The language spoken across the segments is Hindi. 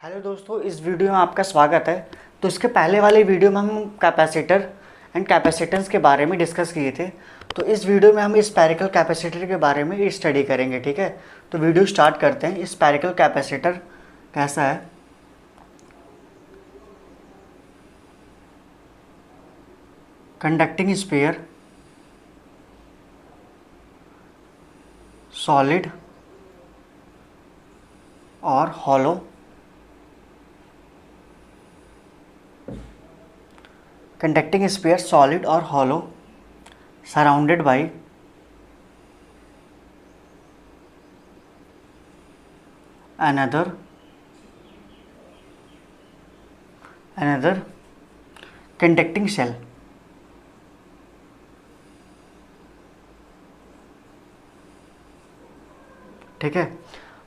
हेलो दोस्तों, इस वीडियो में आपका स्वागत है। तो इसके पहले वाले वीडियो में हम कैपेसिटर एंड कैपेसिटेंस के बारे में डिस्कस किए थे। तो इस वीडियो में हम स्फेरिकल कैपेसिटर के बारे में स्टडी करेंगे, ठीक है। तो वीडियो स्टार्ट करते हैं। स्फेरिकल कैपेसिटर कैसा है। कंडक्टिंग स्फीयर, सॉलिड और हॉलो, कंडक्टिंग स्फीयर सॉलिड और hollow, surrounded by another conducting shell। ठीक है।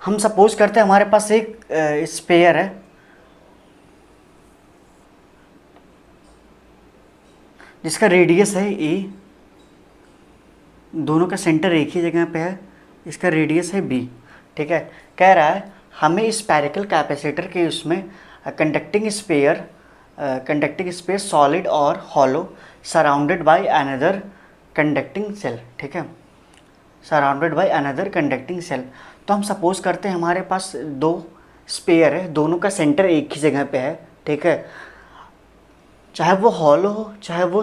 हम सपोज करते हैं हमारे पास एक स्पेयर है जिसका रेडियस है ए, दोनों का सेंटर एक ही जगह पे है, इसका रेडियस है बी। ठीक है। कह रहा है हमें स्फेरिकल कैपेसिटर के उसमें कंडक्टिंग स्पेयर सॉलिड और hollow surrounded by another conducting shell. ठीक है, surrounded by another conducting shell. तो हम सपोज करते हैं हमारे पास दो स्पेयर है, दोनों का सेंटर एक ही जगह पे है। ठीक है, चाहे वो हॉलो हो, चाहे वो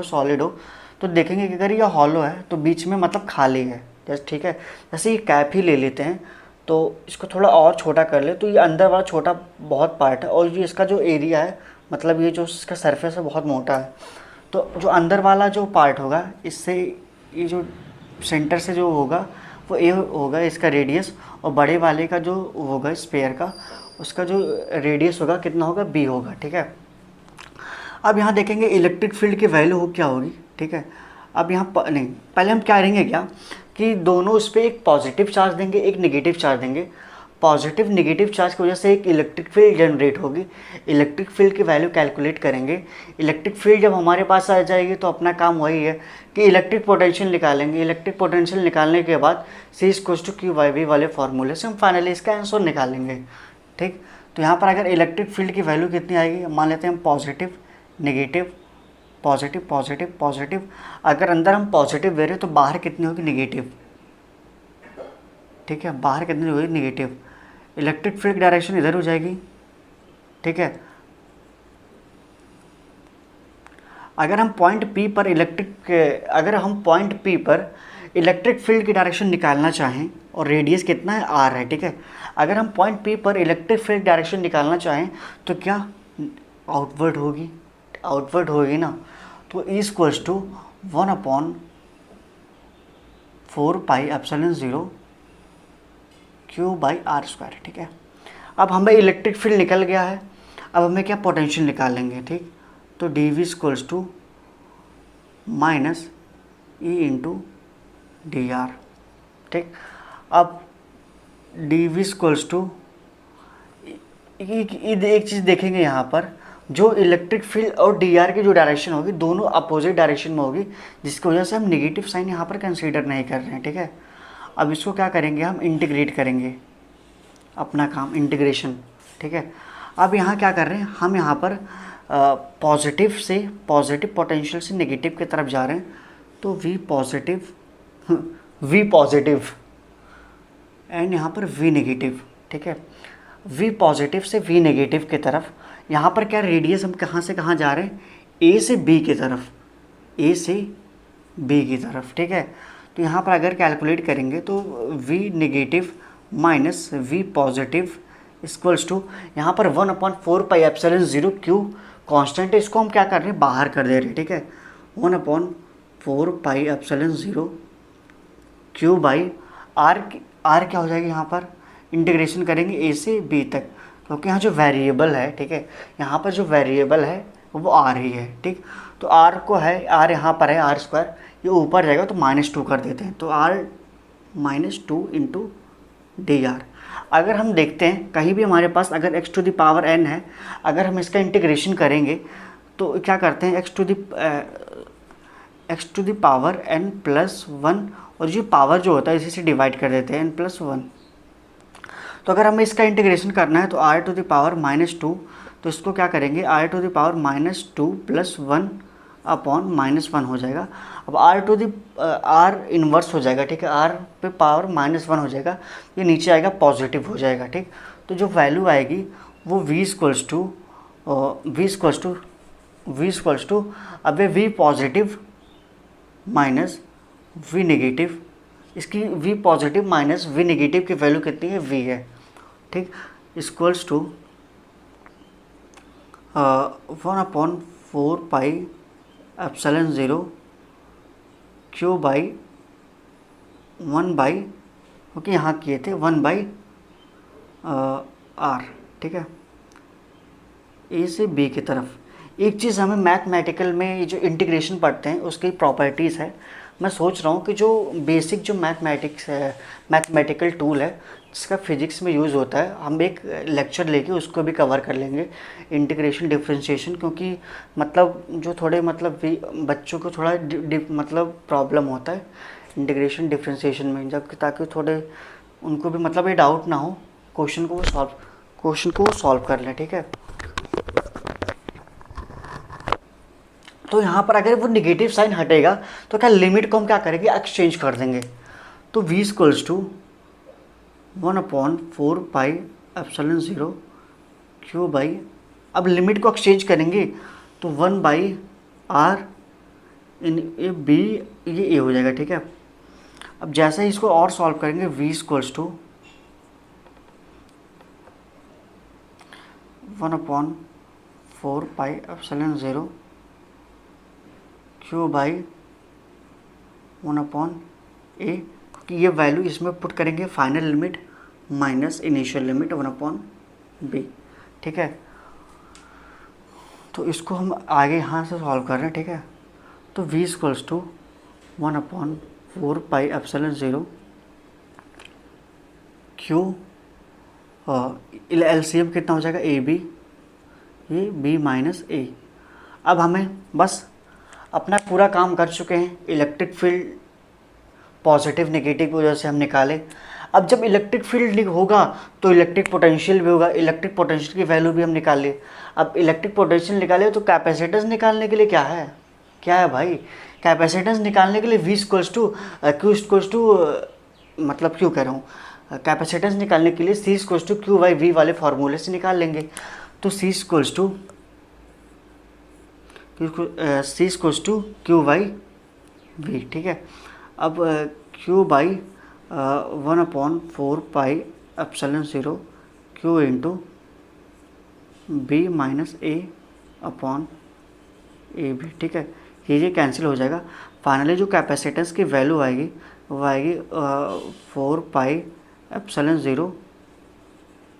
सॉलिड हो। तो देखेंगे कि अगर ये हॉलो है तो बीच में मतलब खाली है, जैसे ठीक है। जैसे ये कैप ही ले लेते हैं, तो इसको थोड़ा और छोटा कर ले तो ये अंदर वाला छोटा बहुत पार्ट है और ये इसका जो एरिया है, मतलब ये जो इसका सरफेस है बहुत मोटा है। तो जो अंदर वाला जो पार्ट होगा, इससे ये जो सेंटर से जो होगा वो ए होगा इसका रेडियस, और बड़े वाले का जो होगा स्पेयर का, उसका जो रेडियस होगा कितना होगा, बी होगा। ठीक है। अब यहाँ देखेंगे इलेक्ट्रिक फील्ड की वैल्यू क्या होगी। ठीक है। अब यहाँ नहीं, पहले हम क्या करेंगे क्या कि दोनों उस पर एक पॉजिटिव चार्ज देंगे, एक नेगेटिव चार्ज देंगे। पॉजिटिव नेगेटिव चार्ज की वजह से एक इलेक्ट्रिक फील्ड जनरेट होगी। इलेक्ट्रिक फील्ड की वैल्यू कैलकुलेट करेंगे। इलेक्ट्रिक फील्ड जब हमारे पास आ जाएगी तो अपना काम वही है कि इलेक्ट्रिक पोटेंशियल निकालेंगे। इलेक्ट्रिक पोटेंशियल निकालने के बाद C=Q/V वाले फार्मूले से हम फाइनली इसका आंसर निकालेंगे। ठीक। तो यहाँ पर अगर इलेक्ट्रिक फील्ड की वैल्यू कितनी आएगी, मान लेते हैं हम positive negative positive positive positive. अगर अंदर हम पॉजिटिव दे रहे हैं तो बाहर कितनी होगी, नेगेटिव। ठीक है, बाहर कितनी होगी, नेगेटिव। इलेक्ट्रिक फील्ड की डायरेक्शन इधर हो जाएगी। ठीक है। अगर हम पॉइंट P पर इलेक्ट्रिक फील्ड की डायरेक्शन निकालना चाहें, और रेडियस कितना है, r है। ठीक है। अगर हम पॉइंट P पर इलेक्ट्रिक फील्ड डायरेक्शन निकालना चाहें तो क्या आउटवर्ड होगी ना। तो E=1/4πε0 Q/r²। ठीक है। अब हमें इलेक्ट्रिक फील्ड निकल गया है, अब हमें क्या पोटेंशियल निकालेंगे। ठीक। तो dV -E/dr। ठीक। अब dV एक चीज़ देखेंगे यहाँ पर, जो इलेक्ट्रिक फील्ड और dr की जो डायरेक्शन होगी दोनों अपोजिट डायरेक्शन में होगी, जिसकी वजह से हम नेगेटिव साइन यहाँ पर कंसीडर नहीं कर रहे हैं। ठीक है। अब इसको क्या करेंगे, हम इंटीग्रेट करेंगे, अपना काम इंटीग्रेशन। ठीक है। अब यहाँ क्या कर रहे हैं, हम यहाँ पर पॉजिटिव पोटेंशियल से नेगेटिव की तरफ जा रहे हैं। तो V पॉजिटिव एंड यहाँ पर V नेगेटिव। ठीक है। V पॉजिटिव से V नेगेटिव की तरफ। यहाँ पर क्या रेडियस हम कहाँ से कहाँ जा रहे हैं, A से B की तरफ। ठीक है। तो यहाँ पर अगर कैलकुलेट करेंगे तो V negative minus V positive equals to, यहाँ पर 1/4πε0 Q कांस्टेंट है, इसको हम क्या कर रहे हैं, बाहर कर दे रहे हैं। ठीक है। 1/4πε0 Q/r। r क्या हो जाएगी, यहाँ पर इंटीग्रेशन करेंगे A से B तक, क्योंकि यहाँ जो वेरिएबल है, ठीक है, यहाँ पर जो वेरिएबल है वो r ही है। ठीक। तो r को है, r यहाँ पर है r², ये ऊपर जाएगा तो -2 कर देते हैं, तो r -2 × dr। अगर हम देखते हैं कहीं भी हमारे पास अगर x⁴n है, अगर हम इसका इंटीग्रेशन करेंगे तो क्या करते हैं, x⁴n+1, और ये पावर जो होता है इसी से डिवाइड कर देते हैं n+1। तो अगर हमें इसका इंटीग्रेशन करना है तो r टू द पावर -2, तो इसको क्या करेंगे, r to the power -2 plus 1 upon -1 हो जाएगा। अब r to the r inverse हो जाएगा, ठीक है, r पे पावर -1 हो जाएगा, ये नीचे आएगा पॉजिटिव हो जाएगा, ठीक। तो जो वैल्यू आएगी वो v इक्वल्स टू अब v positive minus v negative, इसकी v positive minus v negative की वैल्यू कितनी है, v है, ठीक, equals to 1/4πε0 Q by 1 by, क्योंकि यहाँ किए थे 1/r, ठीक है, ए से बी की तरफ। एक चीज़ हमें मैथमेटिकल में ये जो इंटीग्रेशन पढ़ते हैं उसकी प्रॉपर्टीज़ है, मैं सोच रहा हूँ कि जो बेसिक जो मैथमेटिक्स है, मैथमेटिकल टूल है जिसका फिजिक्स में यूज़ होता है, हम एक लेक्चर लेके उसको भी कवर कर लेंगे, इंटीग्रेशन डिफरेंशिएशन, क्योंकि मतलब जो थोड़े मतलब बच्चों को थोड़ा मतलब प्रॉब्लम होता है इंटीग्रेशन डिफरेंशिएशन में, जब ताकि थोड़े उनको भी मतलब ये डाउट ना हो, क्वेश्चन को वो सॉल्व कर लें, ठीक है। तो यहाँ पर अगर वो निगेटिव साइन हटेगा तो क्या लिमिट को हम क्या करेंगे, एक्सचेंज कर देंगे। तो v equals to 1/4πε0 Q by, अब लिमिट को एक्सचेंज करेंगे तो 1/r इन ए बी, ये ए हो जाएगा, ठीक है। अब जैसे ही इसको और सॉल्व करेंगे v equals to 1/4πε0 Q by 1/a, क्योंकि ये वैल्यू इसमें पुट करेंगे final limit minus initial limit 1/b, ठीक है। तो इसको हम आगे यहाँ से सॉल्व कर रहे हैं, ठीक है। तो v equals to 1/4πε0 Q, LCM कितना हो जाएगा, ए बी, ये b माइनस ए। अब हमें बस अपना पूरा काम कर चुके हैं, इलेक्ट्रिक फील्ड पॉजिटिव नेगेटिव की वजह से हम निकाले। अब जब इलेक्ट्रिक फील्ड होगा तो इलेक्ट्रिक पोटेंशियल भी होगा, इलेक्ट्रिक पोटेंशियल की वैल्यू भी हम निकाल लिए। अब इलेक्ट्रिक पोटेंशियल निकाले तो कैपेसिटेंस निकालने के लिए क्या है भाई, कैपेसिटेंस निकालने के लिए v इक्वल्स टू मतलब क्यों कह रहा हूँ, कैपेसिटेंस निकालने के लिए c equals to Q by V वाले फार्मूले से निकाल लेंगे। तो c equals to Q by V, ठीक है। अब Q by 1/4πε0 Q into B minus A upon A B, ठीक है, ये कैंसिल हो जाएगा। फाइनली जो कैपेसिटेंस की वैल्यू आएगी वो आएगी 4πε0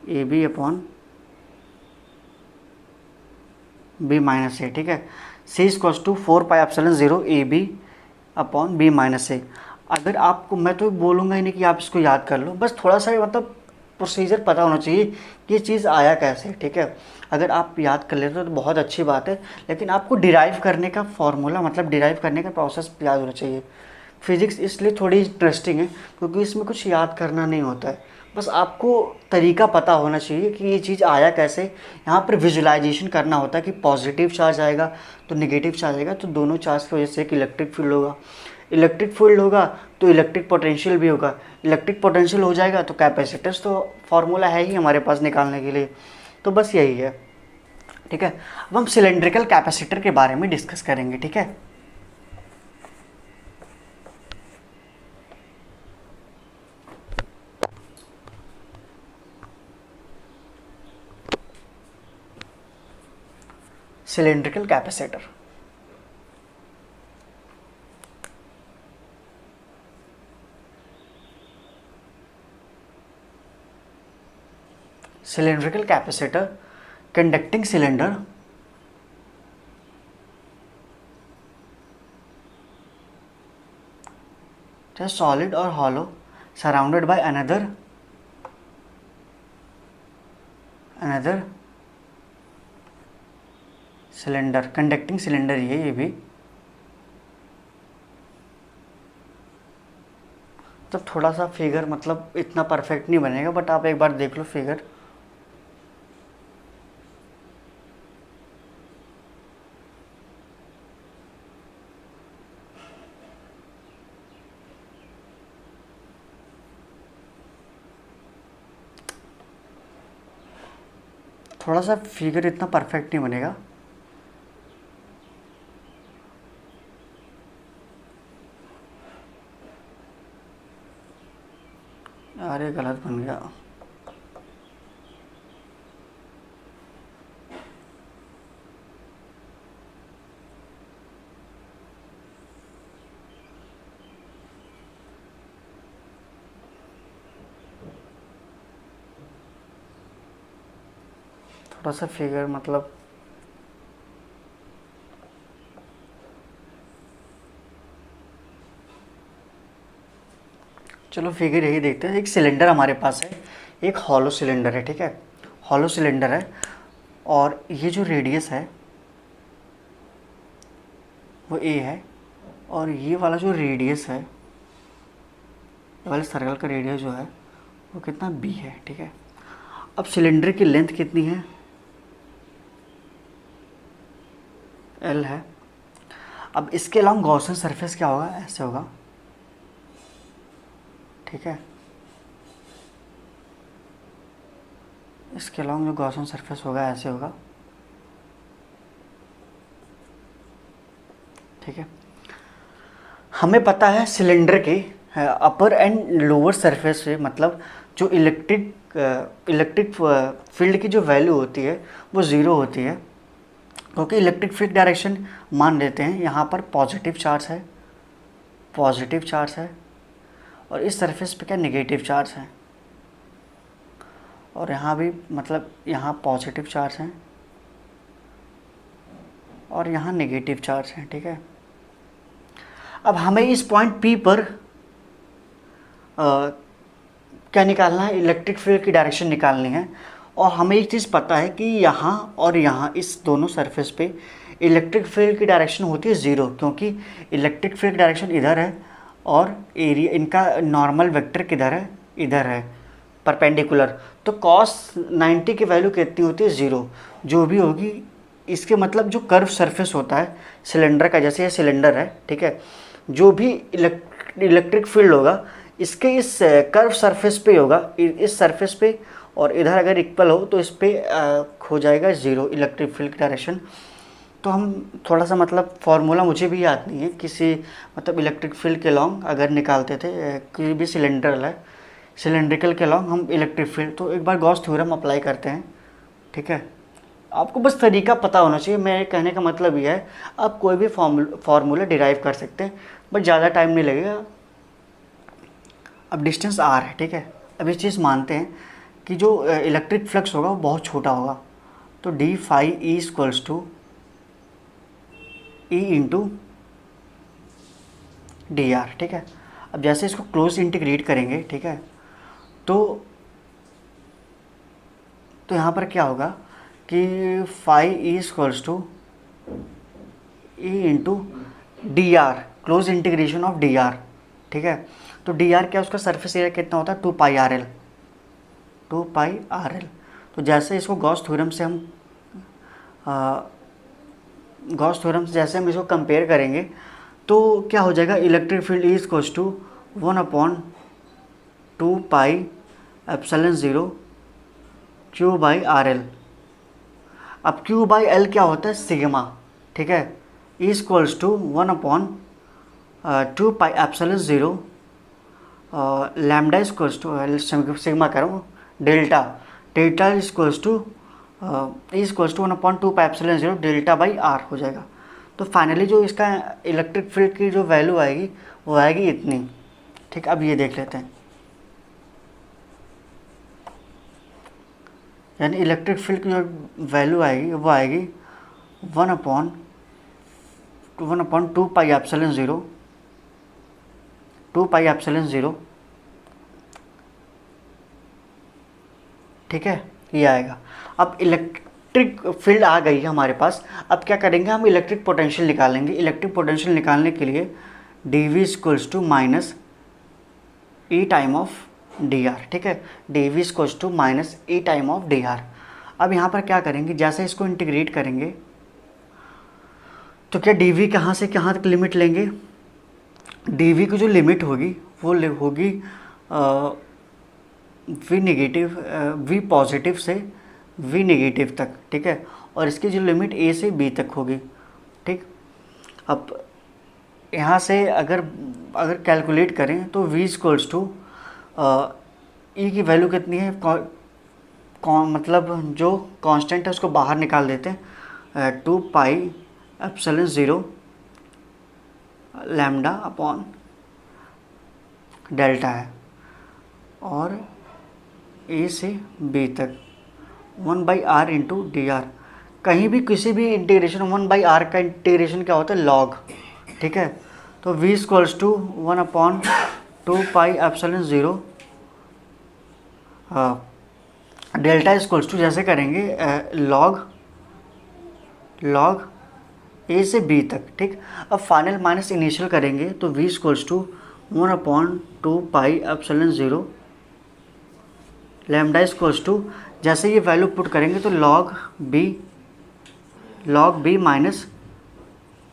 A B upon B minus A, ठीक है। C equals to 4πε0 A B upon B minus A. अगर आपको, मैं तो बोलूँगा ही नहीं कि आप इसको याद कर लो, बस थोड़ा सा मतलब प्रोसीजर पता होना चाहिए कि ये चीज़ आया कैसे, ठीक है। अगर आप याद कर लेते हो तो बहुत अच्छी बात है, लेकिन आपको डिराइव करने का फॉर्मूला मतलब डिराइव करने का प्रोसेस याद होना चाहिए। फिज़िक्स इसलिए थोड़ी इंटरेस्टिंग है क्योंकि इसमें कुछ याद करना नहीं होता है, बस आपको तरीका पता होना चाहिए कि ये चीज़ आया कैसे। यहाँ पर विजुलाइजेशन करना होता है कि पॉजिटिव चार्ज आएगा तो नेगेटिव चार्ज आएगा, तो दोनों चार्ज की वजह से एक इलेक्ट्रिक फील्ड होगा, इलेक्ट्रिक फील्ड होगा तो इलेक्ट्रिक पोटेंशियल भी होगा, इलेक्ट्रिक पोटेंशियल हो जाएगा तो कैपेसिटेंस तो फार्मूला है ही हमारे पास निकालने के लिए। तो बस यही है, ठीक है। अब हम सिलेंड्रिकल कैपेसिटर के बारे में डिस्कस करेंगे, ठीक है। Cylindrical capacitor, cylindrical capacitor conducting cylinder just solid or hollow surrounded by another cylinder, conducting cylinder ये भी तब थोड़ा सा फिगर मतलब इतना परफेक्ट नहीं बनेगा, बट आप एक बार देख लो फिगर। थोड़ा सा फिगर इतना परफेक्ट नहीं बनेगा। अरे गलत बन गया। थोड़ा सा फिगर मतलब चलो फिगर यही देखते हैं। एक सिलेंडर हमारे पास है, एक हॉलो सिलेंडर है, ठीक है। हॉलो सिलेंडर है और ये जो रेडियस है वो ए है, और ये वाला जो रेडियस है, ये वाले सर्कल का रेडियस जो है वो कितना बी है, ठीक है। अब सिलेंडर की लेंथ कितनी है, एल है। अब इसके अलावा गॉसियन सरफेस क्या होगा, ऐसे होगा, ठीक है। इसके अलावा जो गॉसियन सरफेस होगा ऐसे होगा, ठीक है। हमें पता है सिलेंडर के अपर एंड लोअर सरफेस पे मतलब जो इलेक्ट्रिक फील्ड की जो वैल्यू होती है वो ज़ीरो होती है, क्योंकि इलेक्ट्रिक फील्ड डायरेक्शन मान लेते हैं यहाँ पर पॉजिटिव चार्ज है, पॉजिटिव चार्ज है, और इस सरफेस पे क्या नेगेटिव चार्ज है, और यहाँ भी मतलब यहाँ पॉजिटिव चार्ज है और यहाँ नेगेटिव चार्ज है, ठीक है। अब हमें इस पॉइंट P पर क्या निकालना है, इलेक्ट्रिक फील्ड की डायरेक्शन निकालनी है। और हमें एक चीज़ पता है कि यहाँ और यहाँ इस दोनों सरफेस पे इलेक्ट्रिक फील्ड की डायरेक्शन होती है ज़ीरो, क्योंकि इलेक्ट्रिक फील्ड की डायरेक्शन इधर है और एरिया इनका नॉर्मल वेक्टर किधर है, इधर है, परपेंडिकुलर। तो cos 90 की वैल्यू कितनी होती है, ज़ीरो। जो भी होगी इसके मतलब जो कर्व सरफेस होता है सिलेंडर का, जैसे ये सिलेंडर है, ठीक है, जो भी इलेक्ट्रिक फील्ड होगा इसके इस कर्व सरफेस पे होगा, इस सरफेस पे, और इधर अगर इक्वल हो तो इस पे हो जाएगा ज़ीरो इलेक्ट्रिक फील्ड की डायरेक्शन। तो हम थोड़ा सा मतलब फार्मूला मुझे भी याद नहीं है, किसी मतलब इलेक्ट्रिक फील्ड के लॉन्ग अगर निकालते थे कोई भी सिलेंडर है, सिलेंड्रिकल के लॉन्ग हम इलेक्ट्रिक फील्ड, तो एक बार गॉस थ्योरम अप्लाई करते हैं, ठीक है। आपको बस तरीका पता होना चाहिए। मेरे कहने का मतलब ये है आप कोई भी फार्मूला डिराइव कर सकते हैं, बट ज़्यादा टाइम नहीं लगेगा। अब डिस्टेंस आर है, ठीक है। अब इस चीज़ मानते हैं कि जो इलेक्ट्रिक फ्लक्स होगा वो बहुत छोटा होगा, तो D phi E equals to E into D R, ठीक है। अब जैसे इसको क्लोज इंटीग्रेट करेंगे, ठीक है, तो यहाँ पर क्या होगा कि phi E equals to E into D R, close integration of D R, ठीक है। तो डी आर क्या, उसका सरफेस एरिया कितना होता है, 2 पाई आर एल, 2 पाई आर एल। तो जैसे इसको गॉस थ्योरम से हम जैसे हम इसको कंपेयर करेंगे तो क्या हो जाएगा, electric field is equals to 1/2 pi epsilon 0 Q by R L. अब क्यू बाई एल क्या होता है, सिग्मा, ठीक है, is equals to 1/2 pi epsilon 0 lambda equals to sigma कह रहा हूँ, delta is equals to 1/2 pi epsilon 0 delta by R हो जाएगा। तो फाइनली जो इसका इलेक्ट्रिक फील्ड की जो वैल्यू आएगी वो आएगी इतनी, ठीक। अब ये देख लेते हैं, यानी इलेक्ट्रिक फील्ड की जो वैल्यू आएगी वो आएगी 1/2 पाई एप्सिलॉन 0, 2 पाई एप्सिलॉन 0, ठीक है, ये आएगा। अब इलेक्ट्रिक फील्ड आ गई है हमारे पास। अब क्या करेंगे, हम इलेक्ट्रिक पोटेंशियल निकालेंगे। इलेक्ट्रिक पोटेंशियल निकालने के लिए D V equals to minus E time of D R, ठीक है, D V equals to minus E time of D R. अब यहाँ पर क्या करेंगे, जैसे इसको इंटीग्रेट करेंगे तो क्या डी वी कहाँ से कहाँ तक लिमिट लेंगे, डी वी की जो लिमिट होगी वो होगी वी नेगेटिव वी पॉजिटिव से वी नेगेटिव तक, ठीक है, और इसकी जो लिमिट ए से बी तक होगी, ठीक। अब यहाँ से अगर कैलकुलेट करें तो v इक्वल्स टू ई की वैल्यू कितनी है, मतलब जो कांस्टेंट है उसको बाहर निकाल देते हैं, 2 pi epsilon 0 lambda upon delta है, और ए से बी तक 1/r इंटू डी आर। कहीं भी किसी भी इंटीग्रेशन 1/r का इंटीग्रेशन क्या होता है, लॉग, ठीक है। तो v equals to 1/2 pi epsilon 0 delta equals to जैसे करेंगे लॉग ए से बी तक, ठीक। अब फाइनल माइनस इनिशियल करेंगे तो v equals to 1/2 pi epsilon 0 lambda equals to, जैसे ये वैल्यू पुट करेंगे तो log B minus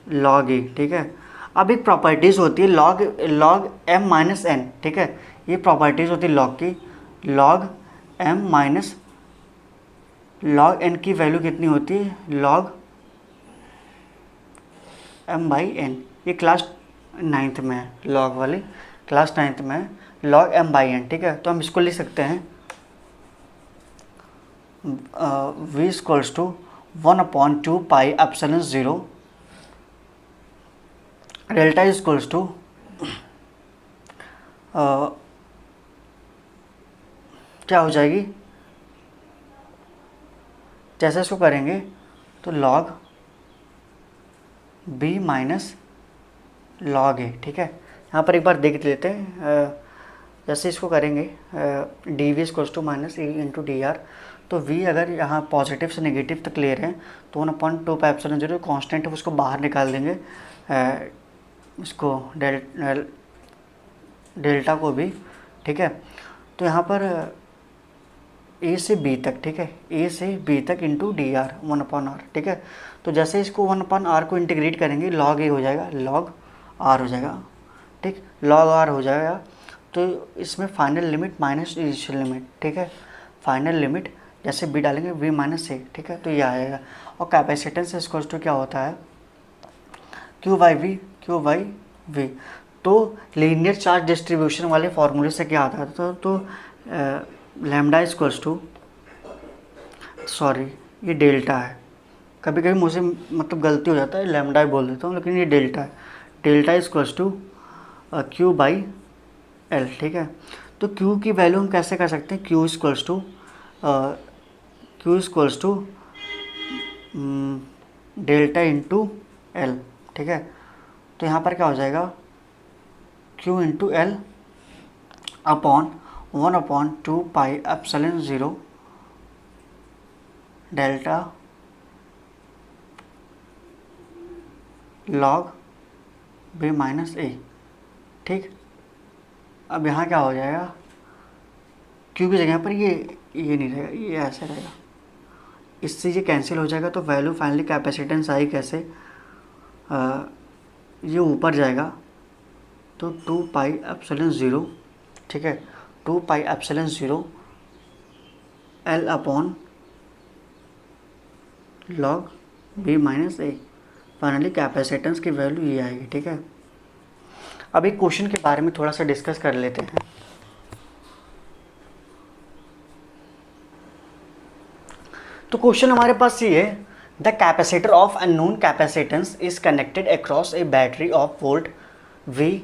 log A, ठीक है। अब एक प्रॉपर्टीज़ होती है लॉग एम माइनस एन, ठीक है, ये प्रॉपर्टीज़ होती है लॉग की, log M minus log N की वैल्यू कितनी होती है, लॉग एम बाई एन। ये क्लास 9th में है, लॉग वाली क्लास 9th में है, लॉग एम बाई एन, ठीक है। तो हम इसको लिख सकते हैं v equals to 1/2 pi epsilon 0 delta equals to क्या हो जाएगी, जैसे इसको करेंगे तो log b minus log A, ठीक है। यहाँ पर एक बार देख लेते हैं, जैसे इसको करेंगे D V equals to minus E into D R, तो v अगर यहाँ पॉजिटिव से नेगेटिव तक ले रहे हैं तो 1/2 पाई एप्सिलॉन 0 कांस्टेंट है उसको बाहर निकाल देंगे, इसको डेल्टा को भी, ठीक है। तो यहाँ पर a से b तक, ठीक है, a से b तक इंटू डी आर 1/r, ठीक है। तो जैसे इसको 1/r को इंटीग्रेट करेंगे लॉग a हो जाएगा, लॉग r हो जाएगा, ठीक, लॉग r हो जाएगा। तो इसमें final limit minus initial limit, ठीक है, फाइनल लिमिट जैसे b डालेंगे v माइनस ए, ठीक है, तो ये आएगा। और कैपेसिटेंस इक्वल टू क्या होता है, q बाई v। तो लीनियर चार्ज डिस्ट्रीब्यूशन वाले फार्मूले से क्या आता था, तो लैम्डा इक्वल्स टू, सॉरी ये डेल्टा है, कभी कभी मुझे मतलब गलती हो जाता है, लैम्डा ही बोल देता हूँ, लेकिन ये डेल्टा है, delta equals to q by L, ठीक है। तो q की वैल्यू हम कैसे कर सकते हैं, q equals to delta into L, ठीक है। तो यहाँ पर क्या हो जाएगा, q into L upon 1/2 pi epsilon 0 delta log b minus A, ठीक। अब यहाँ क्या हो जाएगा, q की जगह पर ये नहीं रहेगा, ये ऐसे रहेगा, इससे ये कैंसिल हो जाएगा। तो वैल्यू फाइनली कैपेसिटेंस आई कैसे, ये ऊपर जाएगा तो 2 पाई एप्सिलॉन 0, ठीक है, 2 pi epsilon 0 L upon log b minus A, finally capacitance की वैल्यू ये आएगी, ठीक है। अब एक क्वेश्चन के बारे में थोड़ा सा डिस्कस कर लेते हैं। तो क्वेश्चन हमारे पास ये है, the capacitor of unknown capacitance is connected across A battery of volt V,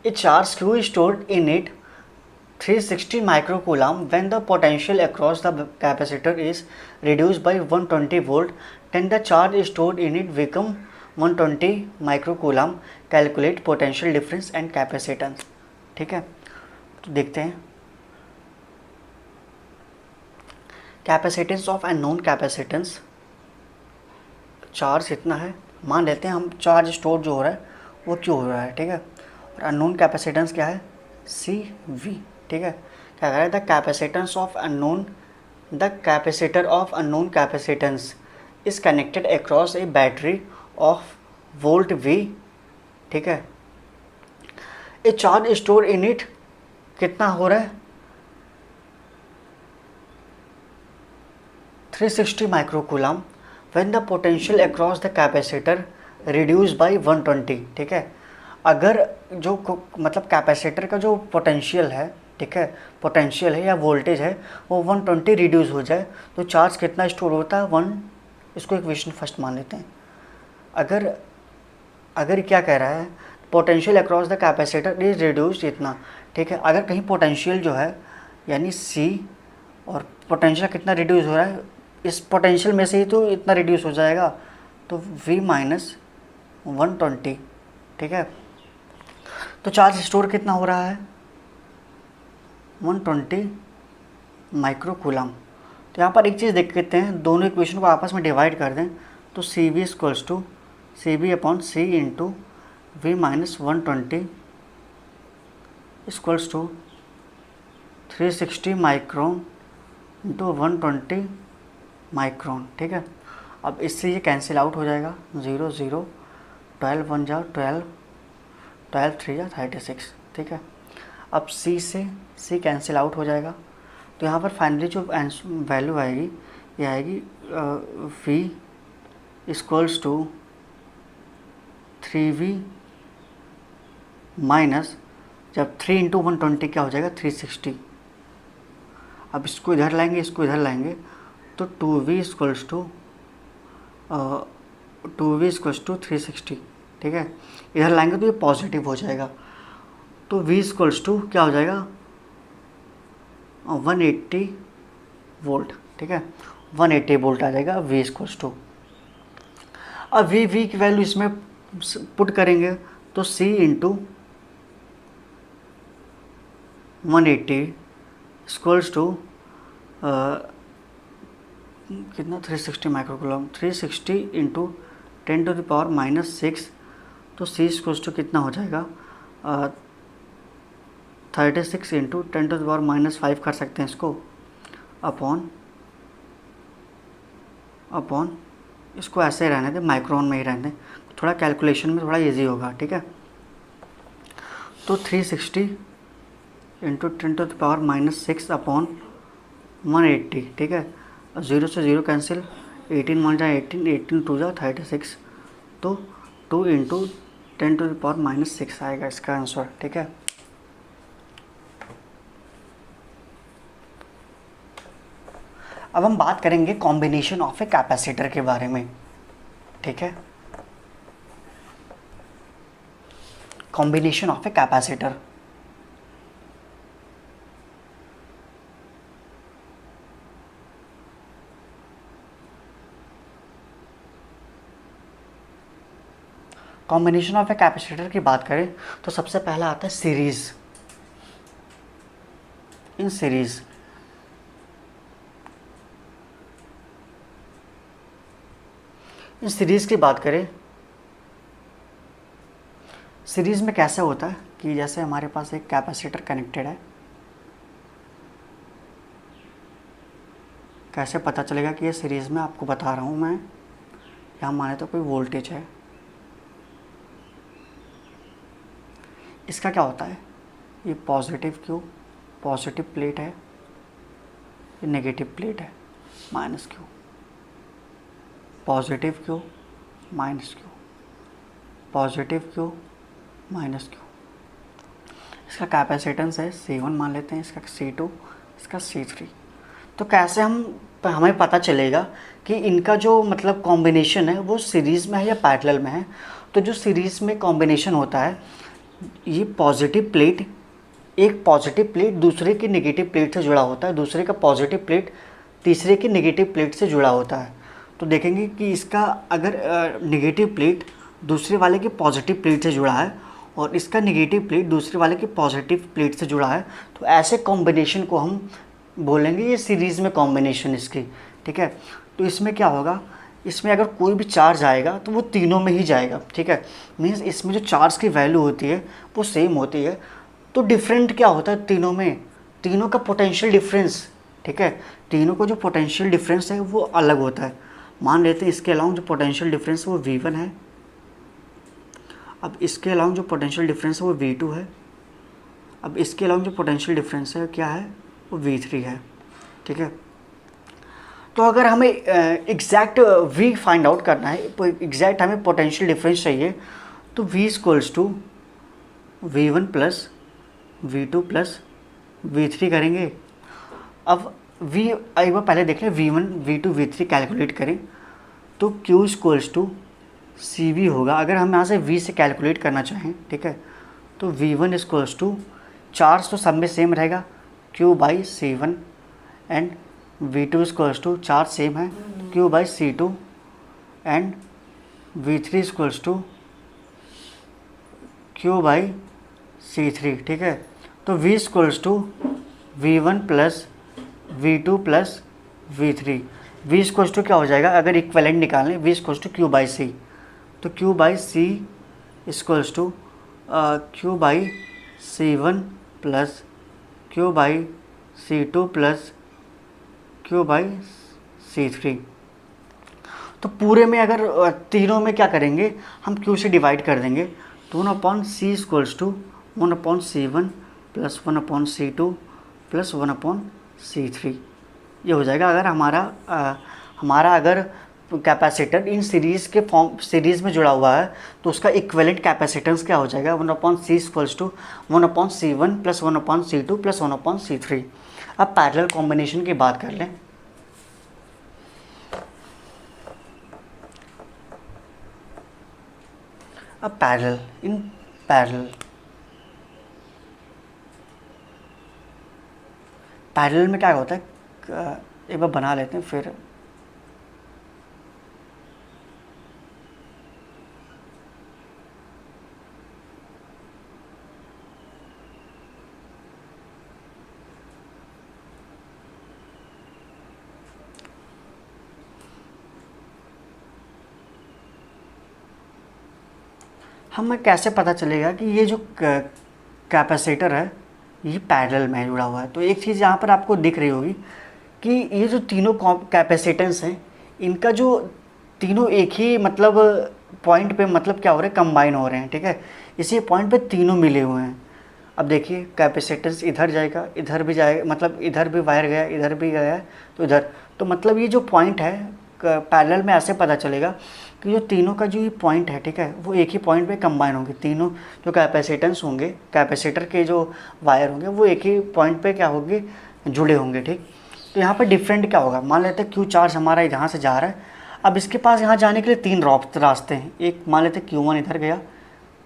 a charge Q is stored in it 360 microcoulomb. When the potential across the capacitor is reduced by 120 volt, then the charge stored in it become 120 microcoulomb. Calculate potential difference and capacitance, ठीक है। तो देखते हैं, capacitance of unknown capacitance, charge इतना है, मान लेते हैं हम, चार्ज स्टोर जो हो रहा है वो क्यों हो रहा है, ठीक है। और अननोन कैपेसिटेंस क्या है, सी वी, ठीक है। क्या कह रहा है, the capacitance of unknown, the capacitor of unknown capacitance is connected across A battery of volt V, ठीक है। ए चार्ज स्टोर इन इट, कितना हो रहा है 360 microcoulomb, when the potential across the capacitor reduce by 120, ठीक है। अगर जो मतलब कैपेसिटर का जो पोटेंशियल है, ठीक है, पोटेंशियल है या वोल्टेज है वो 120 रिड्यूस हो जाए तो चार्ज कितना स्टोर होता है 1, इसको इक्वेशन फर्स्ट मान लेते हैं। अगर अगर क्या कह रहा है, potential across the capacitor is reduced इतना, ठीक है। अगर कहीं पोटेंशियल जो है यानी सी और पोटेंशियल कितना रिड्यूस हो रहा है, इस पोटेंशियल में से ही तो इतना रिड्यूस हो जाएगा, तो V माइनस 120, ठीक है। तो चार्ज स्टोर कितना हो रहा है 120 माइक्रोकूलम। तो यहाँ पर एक चीज़ देख लेते हैं, दोनों इक्वेशन को आपस में डिवाइड कर दें तो C V equals to C V upon C into V minus 120 equals to 360 micron into 120 micron, ठीक है। अब इससे ये कैंसिल आउट हो जाएगा, 0 0 12 1 जाओ 12 12 3 जा 36, ठीक है। अब C से C कैंसिल आउट हो जाएगा, तो यहाँ पर फाइनली जो वैल्यू आएगी ये आएगी V equals to 3V minus, जब 3 इंटू 120 क्या हो जाएगा 360। अब इसको इधर लाएंगे, इसको इधर लाएंगे तो 2V इक्वल्स टू 360, ठीक है। इधर लाएंगे तो ये पॉजिटिव हो जाएगा, तो V इक्वल्स टू क्या हो जाएगा 180 वोल्ट, ठीक है। 180 वोल्ट आ जाएगा V इक्वल्स टू। अब V की वैल्यू इसमें पुट करेंगे तो C इंटू 180 इक्वल्स टू कितना 360 microcoulomb, 360 into 10 to the power minus 6, तो C इक्वल्स टू कितना हो जाएगा 36 into 10 to the power minus 5 कर सकते हैं इसको, अपॉन इसको ऐसे ही रहने दें, माइक्रोन में ही रहने दें, थोड़ा कैलकुलेशन में थोड़ा इजी होगा, ठीक है। तो 360 into 10 to the power minus 6 upon 180, ठीक है। 0 से 0 कैंसिल, 18 1 जा 18, 18 2 जा 36, तो 2 into 10 to the power minus 6 आएगा इसका आंसर, ठीक है। अब हम बात करेंगे कॉम्बिनेशन ऑफ ए कैपेसिटर के बारे में, ठीक है। Combination of a capacitor, combination of a capacitor की बात करें तो सबसे पहला आता है series, in series. In series की बात करें, सीरीज में कैसे होता है कि जैसे हमारे पास एक कैपेसिटर कनेक्टेड है, कैसे पता चलेगा कि ये सीरीज में, आपको बता रहा हूँ मैं। यहाँ माने तो कोई वोल्टेज है, इसका क्या होता है, ये पॉजिटिव क्यू, पॉजिटिव प्लेट है, ये नेगेटिव प्लेट है, minus Q, positive Q minus Q, positive Q minus Q. इसका कैपेसिटेंस है C1 मान लेते हैं, इसका C2, इसका C3। तो कैसे हमें पता चलेगा कि इनका जो मतलब कॉम्बिनेशन है वो सीरीज़ में है या पैरेलल में है। तो जो सीरीज़ में कॉम्बिनेशन होता है, ये पॉजिटिव प्लेट, एक पॉजिटिव प्लेट दूसरे की नेगेटिव प्लेट से जुड़ा होता है, दूसरे का पॉजिटिव प्लेट तीसरे की नेगेटिव प्लेट से जुड़ा होता है। तो देखेंगे कि इसका अगर नेगेटिव प्लेट दूसरे वाले के पॉजिटिव प्लेट से जुड़ा है और इसका नेगेटिव प्लेट दूसरे वाले के पॉजिटिव प्लेट से जुड़ा है, तो ऐसे कॉम्बिनेशन को हम बोलेंगे ये सीरीज़ में कॉम्बिनेशन इसकी, ठीक है। तो इसमें क्या होगा, इसमें अगर कोई भी चार्ज आएगा तो वो तीनों में ही जाएगा, ठीक है। मीन्स इसमें जो चार्ज की वैल्यू होती है वो सेम होती है, तो डिफरेंट क्या होता है तीनों में, तीनों का पोटेंशियल डिफरेंस, ठीक है, तीनों को जो पोटेंशियल डिफरेंस है वो अलग होता है। मान लेते हैं इसके अलावा जो पोटेंशियल डिफरेंस है वो V1 है, अब इसके अलावा जो पोटेंशियल डिफरेंस है वो V2 है, अब इसके अलावा जो पोटेंशियल डिफरेंस है क्या है वो V3 है, ठीक है। तो अगर हमें एग्जैक्ट V फाइंड आउट करना है, एग्जैक्ट हमें पोटेंशियल डिफरेंस चाहिए, तो V equals to V1 plus V2 plus V3 करेंगे। अब V एक बार पहले देख लें, V1 V2 V3 कैलकुलेट करें तो Q इक्वल्स टू CV होगा। अगर हम यहाँ से V से कैलकुलेट करना चाहें, ठीक है, तो V1 इक्वल्स टू चार्ज तो सब में सेम रहेगा Q by C1 and V2 equals to charge same है Q by C2 and V3 equals to Q by C3, ठीक है। तो V equals to V1 plus V2 plus V3, V equals to क्या हो जाएगा, अगर इक्विवेलेंट निकालें V equals to Q by C, तो Q by C equals to Q by C1 plus Q by C2 plus Q by C3। तो पूरे में अगर तीनों में क्या करेंगे, हम Q से डिवाइड कर देंगे, तो 1/C equals to 1/C1 plus 1/C2 plus 1/C3 ये हो जाएगा। अगर हमारा अगर कैपेसिटर इन सीरीज़ के फॉर्म सीरीज़ में जुड़ा हुआ है तो उसका इक्विवेलेंट कैपेसिटेंस क्या हो जाएगा, 1/C equals to 1/C1 plus 1/C2 plus 1/C3। अब पैरेलल कॉम्बिनेशन की बात कर लें। अब पैरेलल में क्या होता है, एक बार बना लेते हैं फिर। हमें कैसे पता चलेगा कि ये जो कैपेसिटर है ये पैरेलल में जुड़ा हुआ है। तो एक चीज़ यहाँ पर आपको दिख रही होगी कि ये जो तीनों कैपेसिटेंस हैं इनका जो तीनों एक ही मतलब पॉइंट पे मतलब क्या हो रहे हैं, कंबाइन हो रहे हैं, ठीक है, इसी पॉइंट पे तीनों मिले हुए हैं। अब देखिए कैपेसिटेंस इधर जाएगा, इधर भी जाएगा, मतलब इधर भी वायर गया, इधर भी गया तो इधर, तो मतलब ये जो पॉइंट है पैरेलल में ऐसे पता चलेगा कि जो तीनों का जो ये पॉइंट है, ठीक है, वो एक ही पॉइंट पे कंबाइन होंगे। तीनों जो कैपेसिटेंस होंगे, कैपेसिटर के जो वायर होंगे वो एक ही पॉइंट पे क्या होंगे, जुड़े होंगे, ठीक। तो यहाँ पर डिफरेंट क्या होगा, मान लेते हैं Q चार्ज हमारा यहाँ से जा रहा है, अब इसके पास यहाँ जाने के लिए तीन रास्ते हैं। एक मान लेते हैं Q1 इधर गया,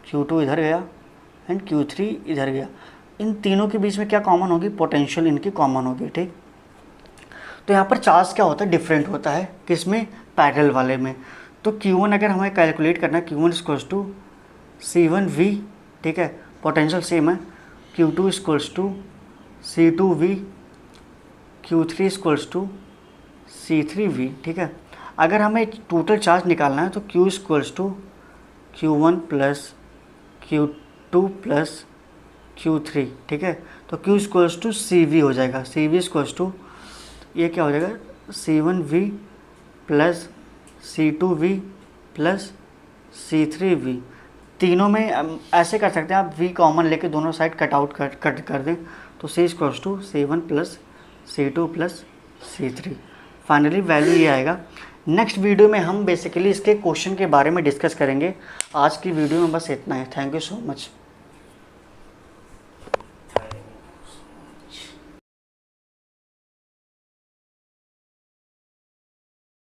Q2 इधर गया एंड Q3 इधर गया। इन तीनों के बीच में क्या कॉमन होगी, पोटेंशियल इनकी कॉमन होगी, ठीक। तो यहाँ पर चार्ज क्या होता है, डिफरेंट होता है, किसमें, पैरेलल वाले में। तो Q1 अगर हमें कैलकुलेट करना है, Q1 इक्वल्स टू C1V, ठीक है, पोटेंशियल सेम है। Q2 equals to C2V, Q3 equals to C3V, ठीक है। अगर हमें टोटल चार्ज निकालना है तो Q equals to Q1 plus Q2 plus Q3, ठीक है। तो Q इक्वल्स टू CV हो जाएगा, CV इक्वल्स टू ये क्या हो जाएगा, C1V plus C2V plus C3V। तीनों में ऐसे कर सकते हैं आप, V कॉमन लेके दोनों साइड कट आउट कर दें, तो C equals to C1 plus C2 plus C3। Finally value ये आएगा। नेक्स्ट वीडियो में हम बेसिकली इसके क्वेश्चन के बारे में डिस्कस करेंगे। आज की वीडियो में बस इतना है। Thank you so much.